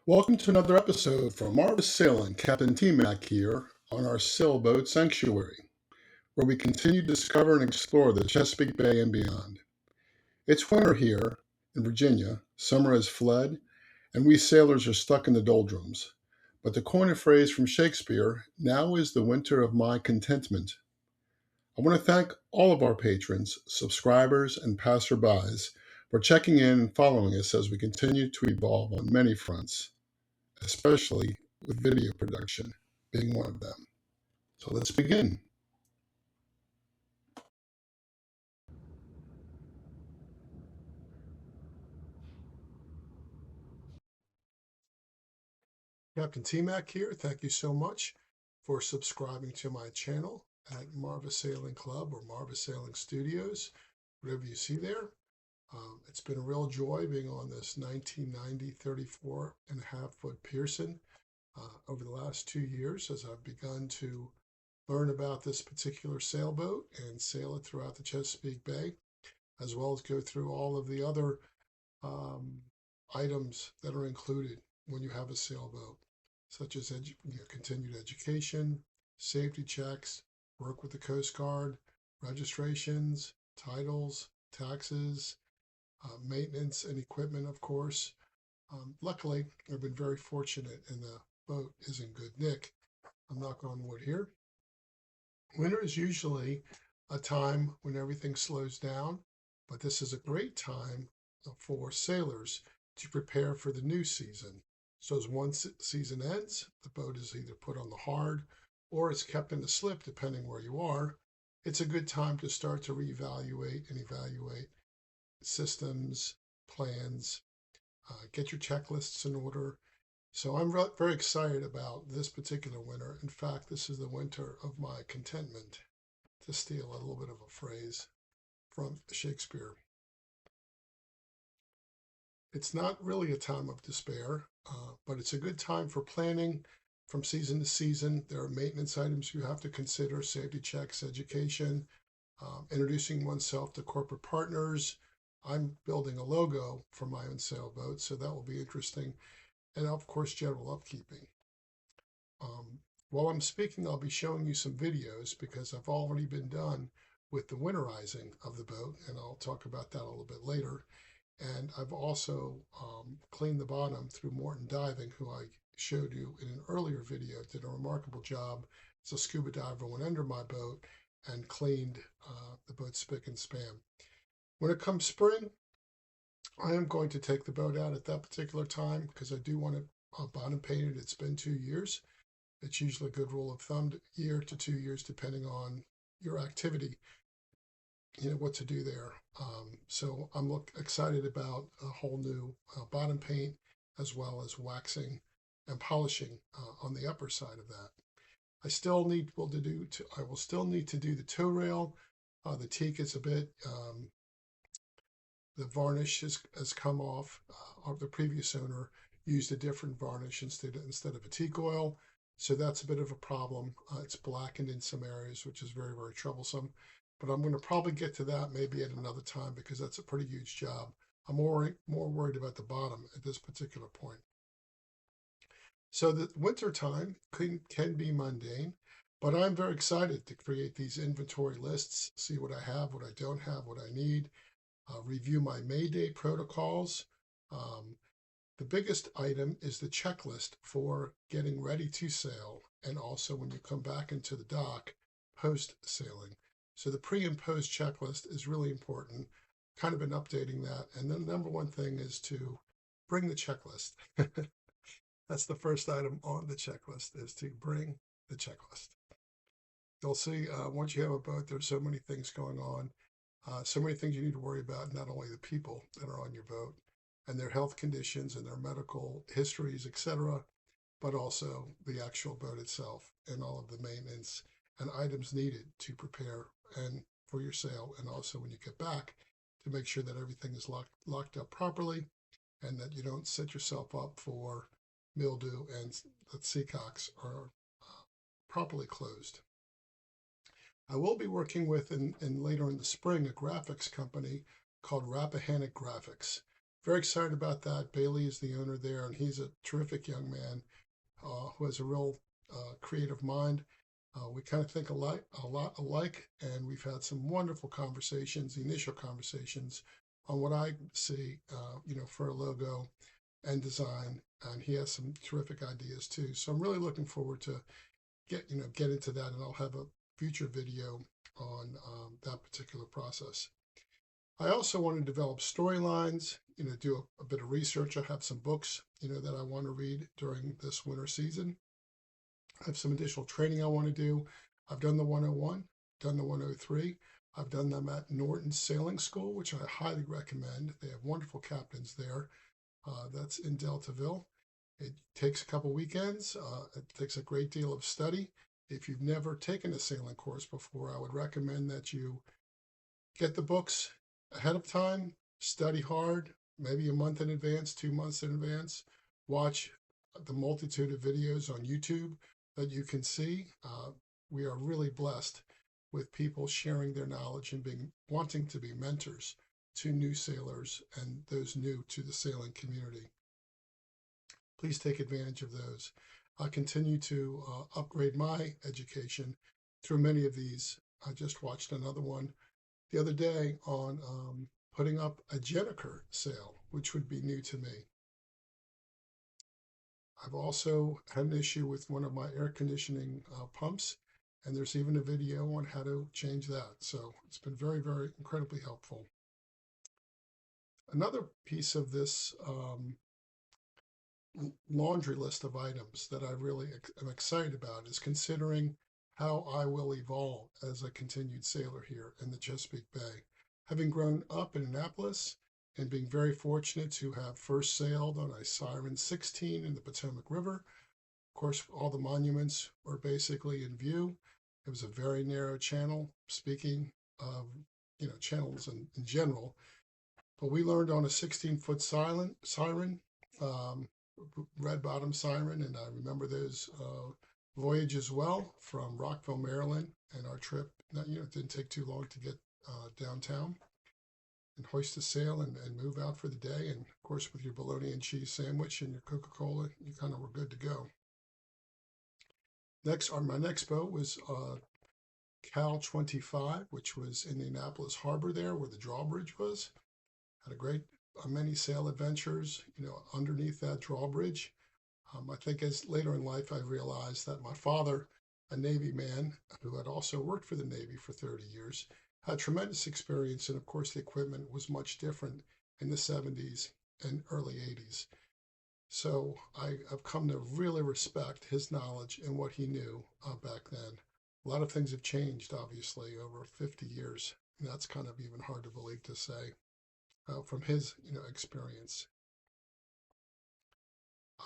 Welcome to another episode from Marvis Sailing. Captain T-Mac here on our sailboat sanctuary, where we continue to discover and explore the Chesapeake Bay and beyond. It's winter here in Virginia, summer has fled, and we sailors are stuck in the doldrums. But to coin a phrase from Shakespeare, now is the winter of my contentment. I want to thank all of our patrons, subscribers, and passerbys for checking in and following us as we continue to evolve on many fronts, especially with video production being one of them. So let's begin. Captain T-Mac here. Thank you so much for subscribing to my channel at Marvis Sailing Club or Marvis Sailing Studios, whatever you see there. It's been a real joy being on this 1990 34.5-foot Pearson over the last 2 years as I've begun to learn about this particular sailboat and sail it throughout the Chesapeake Bay, as well as go through all of the other items that are included when you have a sailboat, such as continued education, safety checks, work with the Coast Guard, registrations, titles, taxes, maintenance and equipment, of course. Luckily, I've been very fortunate and the boat is in good nick. I'm knocking on wood here. Winter is usually a time when everything slows down, but this is a great time for sailors to prepare for the new season. So as one season ends, the boat is either put on the hard or it's kept in the slip, depending where you are. It's a good time to start to reevaluate and evaluate systems, plans, get your checklists in order. So I'm very excited about this particular winter. In fact, this is the winter of my contentment, to steal a little bit of a phrase from Shakespeare. It's not really a time of despair, but it's a good time for planning from season to season. There are maintenance items you have to consider, safety checks, education, introducing oneself to corporate partners. I'm building a logo for my own sailboat, so that will be interesting. And of course, general upkeeping. While I'm speaking, I'll be showing you some videos because I've already been done with the winterizing of the boat, and I'll talk about that a little bit later. And I've also cleaned the bottom through Morton Diving, who I showed you in an earlier video, did a remarkable job. As a scuba diver, went under my boat and cleaned the boat spick and span. When it comes spring, I am going to take the boat out at that particular time because I do want it bottom painted. It's been 2 years. It's usually a good rule of thumb, year to 2 years, depending on your activity, what to do there. So I'm excited about a whole new bottom paint, as well as waxing and polishing on the upper side of that. I will still need to do the toe rail. The teak is a bit, the varnish has come off. The previous owner used a different varnish instead of a teak oil. So that's a bit of a problem. It's blackened in some areas, which is very, very troublesome. But I'm going to probably get to that maybe at another time because that's a pretty huge job. I'm more worried about the bottom at this particular point. So the winter time can be mundane, but I'm very excited to create these inventory lists, see what I have, what I don't have, what I need, review my Mayday protocols. The biggest item is the checklist for getting ready to sail, and also when you come back into the dock post-sailing. So the pre and post checklist is really important. Kind of been updating that. And then the number one thing is to bring the checklist. That's the first item on the checklist, is to bring the checklist. You'll see once you have a boat, there's so many things going on. So many things you need to worry about, not only the people that are on your boat and their health conditions and their medical histories, etc., but also the actual boat itself and all of the maintenance and items needed to prepare and for your sail, and also when you get back to make sure that everything is locked up properly and that you don't set yourself up for mildew and that seacocks are properly closed. I will be working with, later in the spring, a graphics company called Rappahannock Graphics. very excited about that. Bailey is the owner there, and he's a terrific young man who has a real creative mind. We kind of think a lot alike, and we've had some wonderful conversations, initial conversations on what I see, for a logo and design. And he has some terrific ideas too. So I'm really looking forward to get into that, and I'll have a future video on that particular process. I also want to develop storylines, do a bit of research. I have some books, that I want to read during this winter season. I have some additional training I want to do. I've done the 101, done the 103. I've done them at Norton Sailing School, which I highly recommend. They have wonderful captains there. That's in Deltaville. It takes a couple weekends. It takes a great deal of study. If you've never taken a sailing course before, I would recommend that you get the books ahead of time, study hard, maybe a month in advance, 2 months in advance. Watch the multitude of videos on YouTube that you can see. We are really blessed with people sharing their knowledge and wanting to be mentors to new sailors and those new to the sailing community. Please take advantage of those. I continue to upgrade my education through many of these. I just watched another one the other day on putting up a Jenniker sail, which would be new to me. I've also had an issue with one of my air conditioning pumps, and there's even a video on how to change that. So it's been very, very incredibly helpful. Another piece of this laundry list of items that I really am excited about is considering how I will evolve as a continued sailor here in the Chesapeake Bay. Having grown up in Annapolis and being very fortunate to have first sailed on a Siren 16 in the Potomac River, of course, all the monuments were basically in view. It was a very narrow channel, speaking of, channels in general. But we learned on a 16-foot siren, red bottom siren, and I remember those voyages well from Rockville, Maryland, and our trip. It didn't take too long to get downtown and hoist a sail and move out for the day. And of course, with your bologna and cheese sandwich and your Coca-Cola, you kind of were good to go. My next boat was Cal 25, which was in the Annapolis Harbor there where the drawbridge was. Had a great many sail adventures, underneath that drawbridge. I think as later in life, I realized that my father, a Navy man who had also worked for the Navy for 30 years, had tremendous experience. And of course, the equipment was much different in the 70s and early 80s. So I've come to really respect his knowledge and what he knew back then. A lot of things have changed, obviously, over 50 years. And that's kind of even hard to believe to say from his, experience.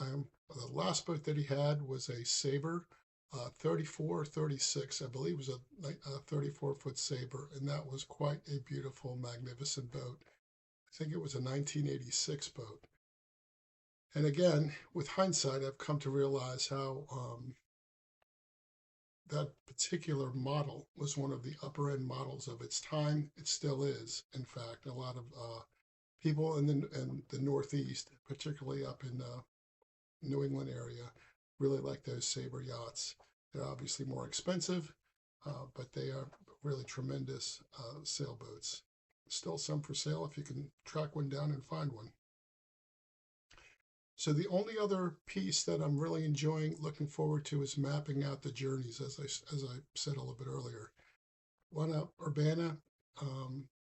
The last boat that he had was a Sabre 34 or 36. I believe it was a 34-foot Sabre, and that was quite a beautiful, magnificent boat. I think it was a 1986 boat. And again, with hindsight, I've come to realize how that particular model was one of the upper end models of its time. It still is, in fact. A lot of people in the Northeast, particularly up in the New England area, really like those Sabre yachts. They're obviously more expensive, but they are really tremendous sailboats. Still some for sale if you can track one down and find one. So the only other piece that I'm really enjoying, looking forward to, is mapping out the journeys, as I said a little bit earlier. One up Urbana,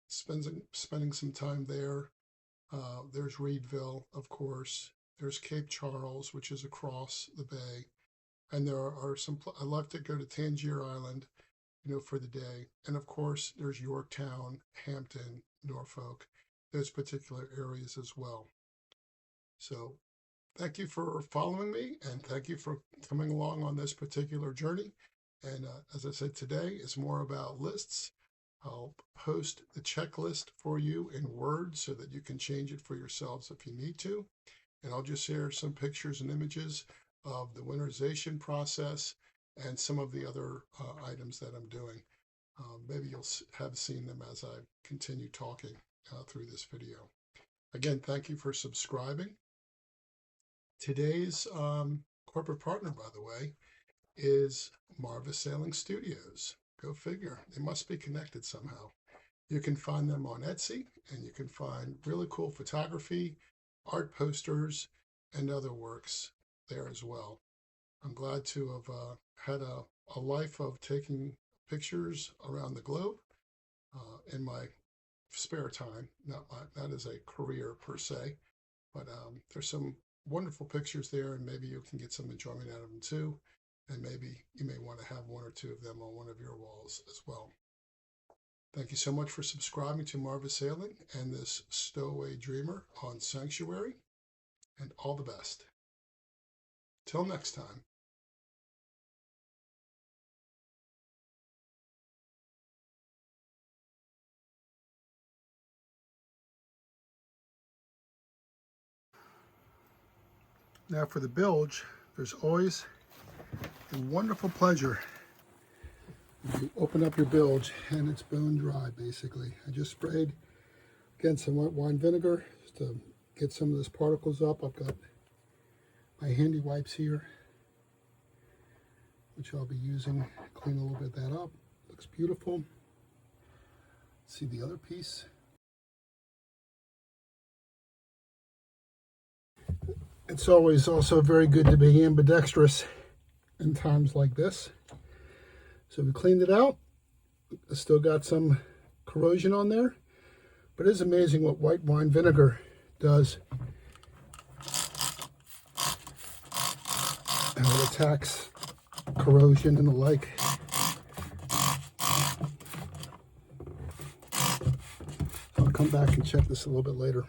spending some time there. There's Reedville, of course. There's Cape Charles, which is across the bay. And there are some, I love to go to Tangier Island, for the day. And of course, there's Yorktown, Hampton, Norfolk, those particular areas as well. So thank you for following me, and thank you for coming along on this particular journey. And as I said, today is more about lists. I'll post the checklist for you in Word so that you can change it for yourselves if you need to. And I'll just share some pictures and images of the winterization process and some of the other items that I'm doing. Maybe you'll have seen them as I continue talking through this video. Again, thank you for subscribing. Today's corporate partner, by the way, is Marvis Sailing Studios. Go figure. They must be connected somehow. You can find them on Etsy, and you can find really cool photography, art posters, and other works there as well. I'm glad to have had a life of taking pictures around the globe in my spare time. Not as a career per se, but there's some wonderful pictures there, and maybe you can get some enjoyment out of them too. And maybe you may want to have one or two of them on one of your walls as well. Thank you so much for subscribing to Marvis Sailing and this Stowaway Dreamer on Sanctuary, and all the best. Till next time. Now for the bilge, there's always a wonderful pleasure. You open up your bilge and it's bone dry basically. I just sprayed, again, some white wine vinegar just to get some of those particles up. I've got my handy wipes here, which I'll be using to clean a little bit of that up. Looks beautiful. See the other piece. It's always also very good to be ambidextrous in times like this. So we cleaned it out. It's still got some corrosion on there, but it is amazing what white wine vinegar does. How it attacks corrosion and the like. I'll come back and check this a little bit later.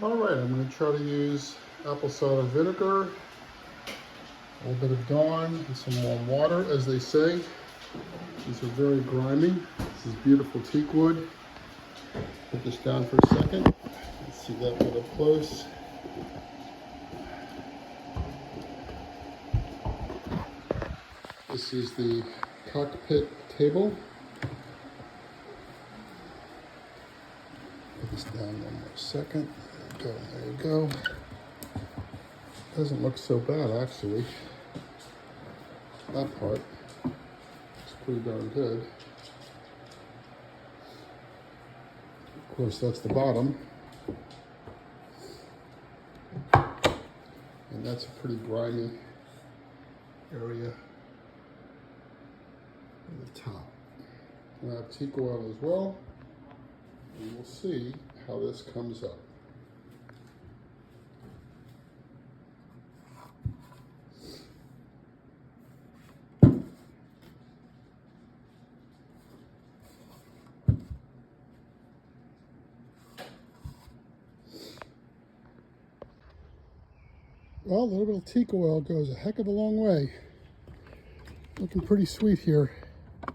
Alright, I'm going to try to use apple cider vinegar, a little bit of Dawn, and some warm water, as they say. These are very grimy. This is beautiful teak wood. Put this down for a second. Let's see that one up close. This is the cockpit table. Put this down one more second. There you go. Doesn't look so bad actually. That part looks pretty darn good. Of course, that's the bottom. And that's a pretty grimy area on the top. And I have teak oil as well. And we'll see how this comes up. Well, a little bit of teak oil goes a heck of a long way. Looking pretty sweet here. I'll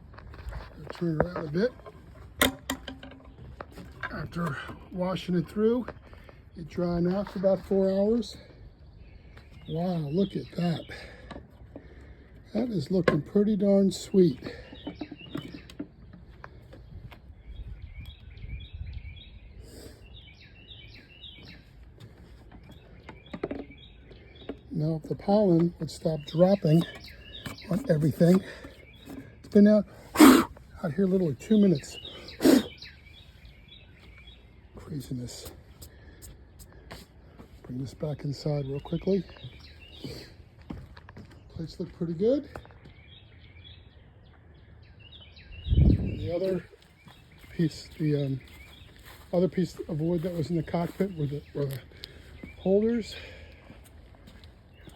turn it around a bit. After washing it through, it drying out for about 4 hours. Wow, look at that. That is looking pretty darn sweet. Now, if the pollen would stop dropping on everything, it's been out here literally 2 minutes. Craziness. Bring this back inside real quickly. Plates look pretty good. The other piece of wood that was in the cockpit were the holders.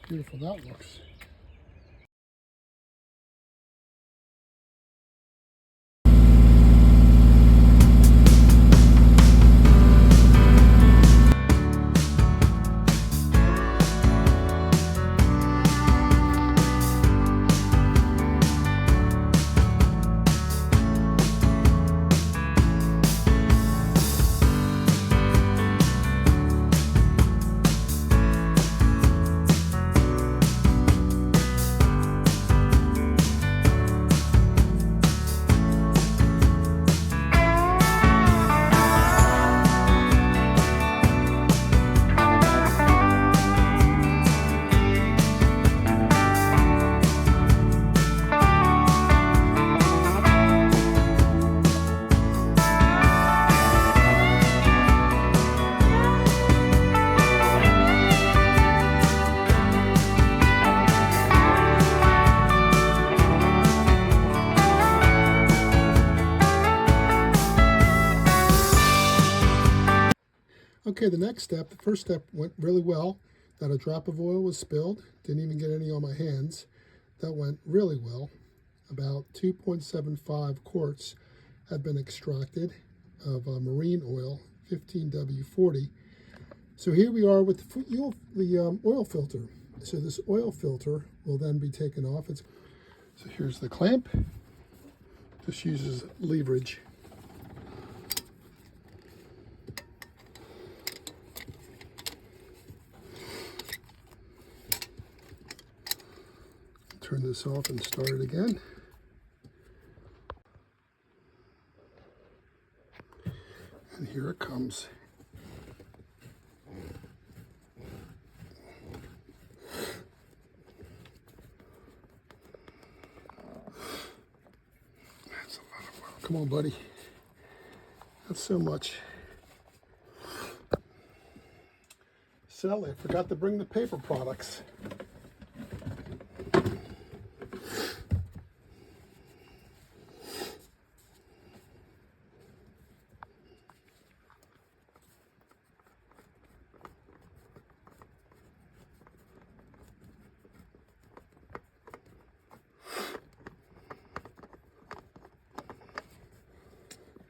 Beautiful that looks. Okay, the next step, the first step went really well. Not a drop of oil was spilled. Didn't even get any on my hands. That went really well. About 2.75 quarts have been extracted of marine oil, 15W40. So here we are with the oil filter. So this oil filter will then be taken off. So here's the clamp. This uses leverage. Turn this off and start it again. And here it comes. That's a lot of oil. Come on, buddy. That's so much. Sadly, I forgot to bring the paper products.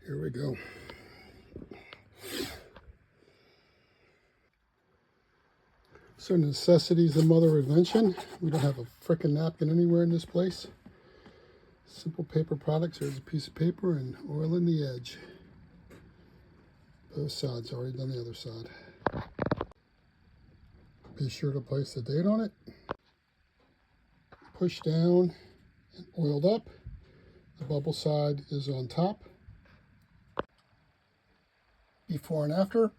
Here we go. So necessity is the mother of invention. We don't have a frickin' napkin anywhere in this place. Simple paper products. There's a piece of paper and oil in the edge. Both sides. Already done the other side. Be sure to place the date on it. Push down and oiled up. The bubble side is on top. Before and after.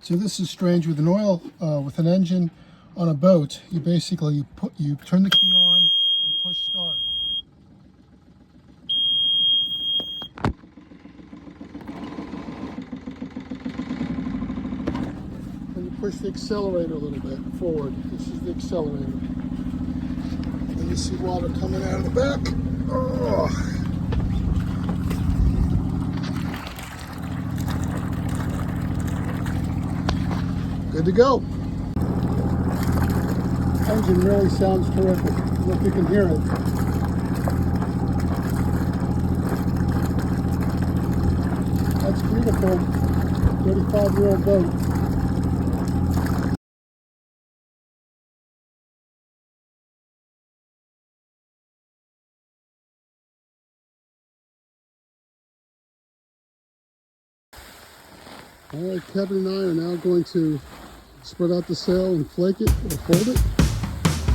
So this is strange with an oil, with an engine on a boat. You basically you turn the key on and push start. And you push the accelerator a little bit forward. This is the accelerator. And you see water coming out of the back. Oh. Good to go. Engine really sounds terrific. I hope you can hear it. That's beautiful. 35-year-old boat. All right, Kevin and I are now going to spread out the sail and flake it or fold it,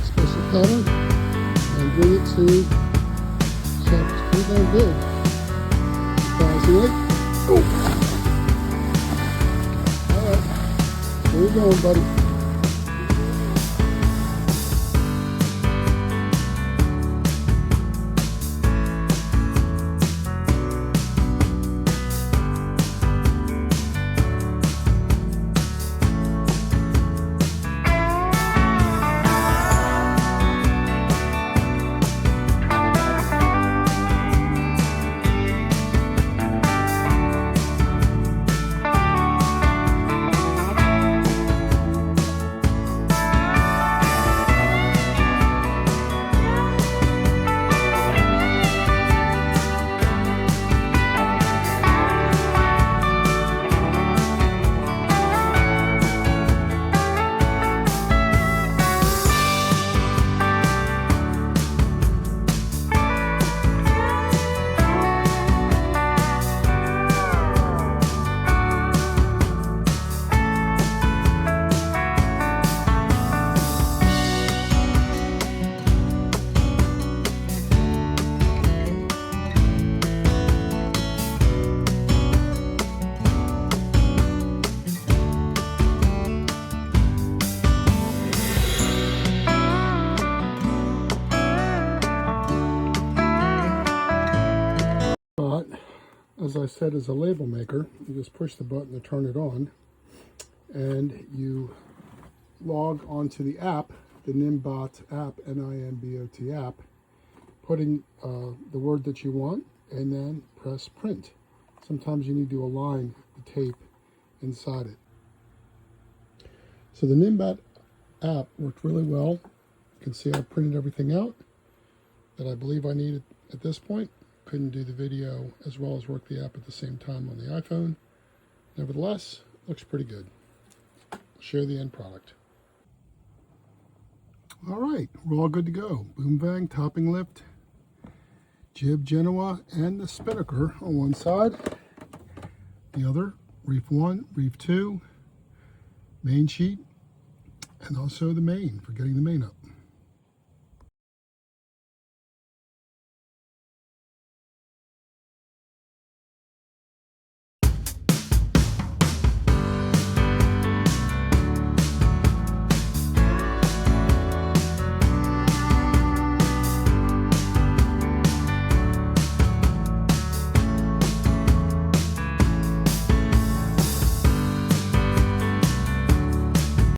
special pattern, and bring it to shop. It's pretty darn good. Surprisingly. Oh. All right, where you going, buddy? as I said, is a label maker. You just push the button to turn it on, and you log onto the app, the Nimbot app, N-I-M-B-O-T app, putting the word that you want, and then press print. Sometimes you need to align the tape inside it. So the Nimbot app worked really well. You can see I printed everything out that I believe I needed at this point. Couldn't do the video as well as work the app at the same time on the iPhone. Nevertheless, looks pretty good. I'll share the end product. All right, we're all good to go. Boom bang, topping lift, jib Genoa, and the spinnaker on one side. The other, reef 1, reef 2, main sheet, and also the main for getting the main up.